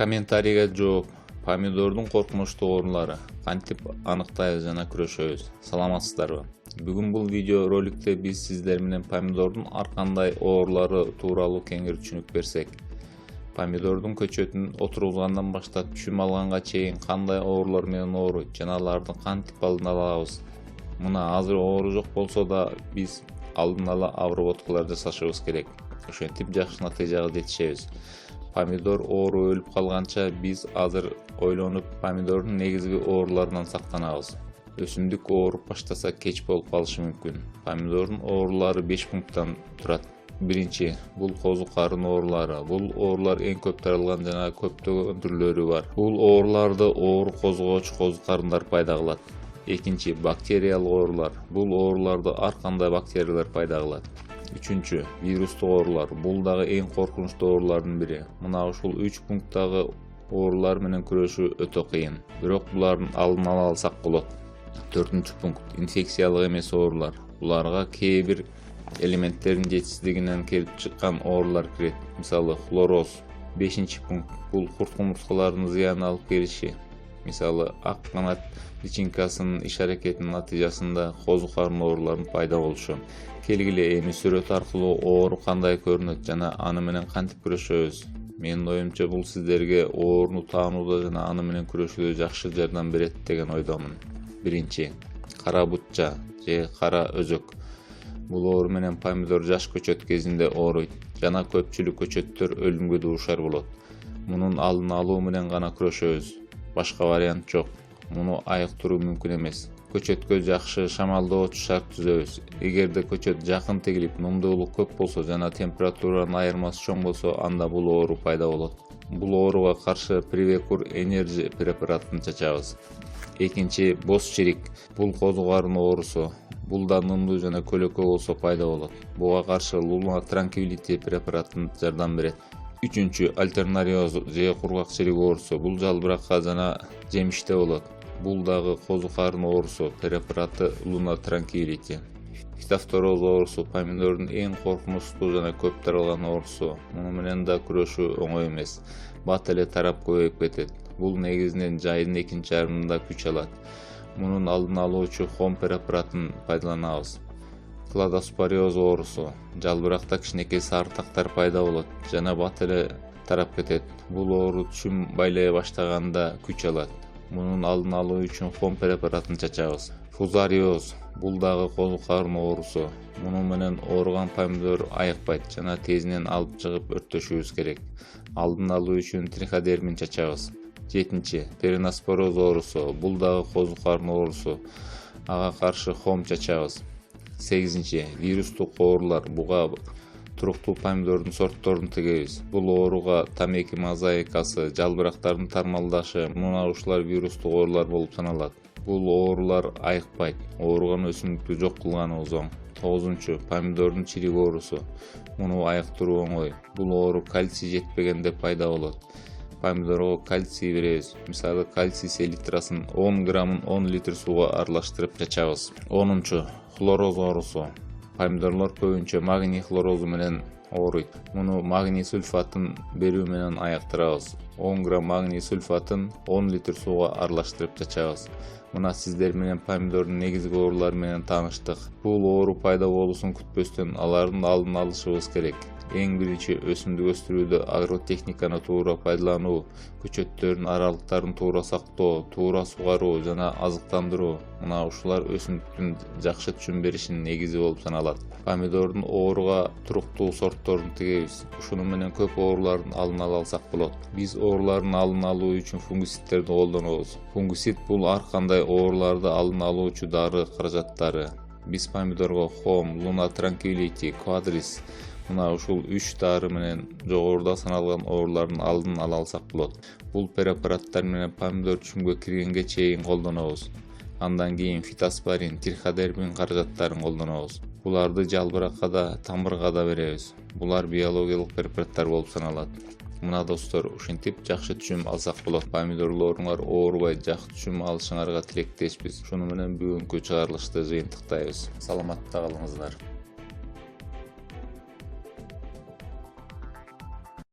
Комментарийге жооп: помидордун коркунучтуу оорулары кантип аныктайбыз жана күрөшөбүз? Саламатсыздарбы? Бүгүн бул видео роликте биз сиздер менен помидордун ар кандай оорулары тууралуу кеңири түшүнүк берсек, помидордун көчөтүн отургузгандан баштап чүм алганга чейин кандай оорулар менен ооруйт жана аларды кантип алдын алабыз? Мына азыр оору жок болсо да биз алдын ала обработкалар жасашыбыз керек. Ошентип жакшы натыйжага жетишебиз. Помидор оору өлүп калганча биз азыр ойлонуп помидордун негизги ооруларынан сактанабыз. Өсүмдүк ооруп баштаса кеч болуп калышы мүмкүн. Помидордун оорулары 5 пункттан турат. Биринчи, бул козу карын оорулары. Бул оорулар эң көп таралган жана көптөгөн түрлөрү бар. Бул ооруларды оору козгооч козу карындар пайда кылат. Экинчи, бактериялык оорулар. Бул ооруларды ар кандай бактериялар пайда кылат. Үчүнчү, вирустук оорулар. Бул дагы эң коркунучтуу оорулардын бири. Мына ушул 3 пункттагы оорулар менен күрөшүү өтө кыйын. Бирок булардын алдын ала алсак болот. 4-чү пункт, инфекциялык эмес оорулар. Буларга кээ бир элементтердин жетишсиздигинен келип чыккан оорулар кирет. Мисалы, хлороз. 5-чи пункт, бул курт кумурскалардын зыянын алып келиши. Мисалы, ак канат личинкасынын иш аракетинин натыйжасында козу карын ооруларынын пайда болушу. Келгиле, эми сүрөт аркылуу оору кандай көрүнөт жана аны менен кантип күрөшөбүз? Менин оюмча бул сиздерге ооруну таанууда жана аны менен күрөшүүдө жакшы жардам берет деген ойдомун. Биринчи, кара бутча же кара өзөк. Бул оору менен помидор жаш көчөт кезинде ооруйт жана көпчүлүк көчөттөр өлүмгө дуушар болот. Мунун алдын алуу менен гана күрөшөбүз. Башка вариант жок. Муну айыктыруу мүмкүн эмес. Көчөткө жакшы шамалдоочу шарт түзөбүз. Эгерде көчөт жакын тегилип, нумдуулук көп болсо жана температуранын айырмасы чоң болсо, анда бул оору пайда болот. Бул ооруга каршы Привекур Energy препаратын чачабыз. Экинчи, боз чирик. Бул козу карын оорусу. Бул да нымдуу жана көлөкө болсо пайда болот. Буга каршы Luna Tranquility препаратын жардам берет. Үчүнчү, альтернариоз же кургак чирик оорусу. Бул жалбыракка жана жемиште болот. Бул дагы козу карын оорусу. Препараты Luna Tranquility. Фитофтороз оорусу помидордун эң коркунучтуу жана көп таралган оорусу. Муну менен да күрөшүү оңой эмес. Бат эле тарап көбөйүп кетет. Бул негизинен жайдын экинчи жарымында күч алат. Мунун алдын алуучу хом препаратын пайдаланабыз. Кладоспориоз оорусу. Жалбыракта кичинекей сарытактар пайда болот жана бат эле тарап кетет. Бул оору чүм байлай баштаганда күч алат. Мунун алдын алуу үчүн хом препаратын чачабыз. Фузариоз. Бул дагы козу карын оорусу. Муну менен ооруган помидор айыкпайт жана тезинен алып чыгып өрттөшүбүз керек. Алдын алуу үчүн триходермин чачабыз. 7-чи, периноспороз оорусу. Бул дагы козу карын оорусу. Ага каршы хом чачабыз. 8-чи, вирустук оорулар. Буга туруктуу помидордун сортторун тегебиз. Бул ооруга тамеки мозаикасы, жалбырактардын тармалдашы, мына ушулар вирустук оорулар болуп саналат. Бул оорулар айыкпайт. Ооруган өсүмдүктү жок кылганыбыз оң. 9-чу, помидордун чирик оорусу. Муну айыктыруу оңой. Бул оору кальций жетпегенде пайда болот. Помидорго кальций беребиз. Мисалы, кальций селитрасын 10 граммын 10 литр сууга аралаштырып чачабыз. 10-чу, хлороз оорусу. Помидорлор көбүнчө магний хлорозу менен ооруйт. Муну магний сульфатын берүү менен айыктырабыз. 10 грамм магний сульфатын 10 литр сууга аралаштырып чачабыз. Мына сиздер менен помидордун негизги оорулары менен тааныштык. Бул оору пайда болуусун күтпөстөн алардын алдын алышыбыз керек. Эң биринчи, өсүмдүк өстүрүүдө агротехниканы туура пайдалануу, көчөттөрдүн аралыктарын туура сактоо, туура сугаруу жана азыктандыруу. Мына ушулар өсүмдүктүн жакшы түшүм беришинин негизи болуп саналат. Помидордун ооруга туруктуу сортторун тегебиз. Ушуну менен көп оорулардын алдын ала алсак болот. Биз оорулардын алдын алуу үчүн фунгусидтерди колдонобуз. Фунгусид бул ар кандай ооруларды алдын алуучу дары каражаттары. Биз помидорго хом, Luna Tranquility, Quadris мына ушул 3 дары менен жогоруда саналган оорулардын алдын ала алсак болот. Бул препараттар менен помидор чүмгө киргенге чейин колдонобуз. Андан кийин фитоспорин, триходермин каражаттарын колдонобуз. Буларды жалбыракка да, тамырга да беребиз. Булар биологиялык препараттар болуп саналат. Мына достор, ушинтип жакшы түшүм алсак болот. Помидорлоруңар оорубай жакшы түшүм алышыңарга тилектешпиз. Ушуну менен бүгүнкү чыгарылышты жыйынтыктайбыз. Саламатта калыңыздар.